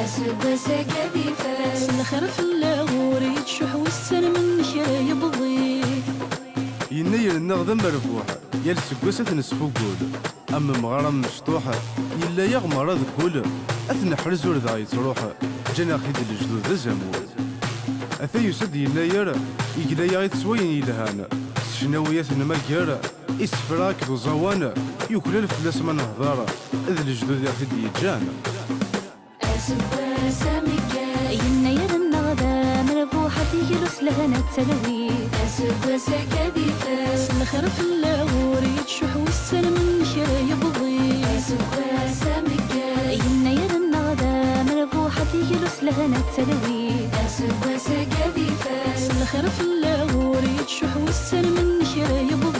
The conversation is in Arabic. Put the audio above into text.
اسبس قدي فاس الخير في اللاغور يتشح والسلم منك يبضي ينير النغذ مرفوح يال سكوسة نسفوقول أما مغرم مشطوحة يلا يغمر ذكول أثنى حرزور ذا يتروح جانا خيد الجدود ذا زمول أثا يسد ينير يقلا يتسوين يلهان شناويات نمكر إسفراك ذو زوان يكل الفلاس من هضارة إذ الجدود يا خيد يجان اسبس مكاس ينير النغذا مرفوحة يرس لهنا التلوي اسبس قدي فاس الخير في اللاغور يتشح والسلم منك يبضي اسبس مكاس ينير النغذا مرفوحة يرس لهنا التلوي اسبس قدي فاس الخير في اللاغور يتشح والسلم منك يبضي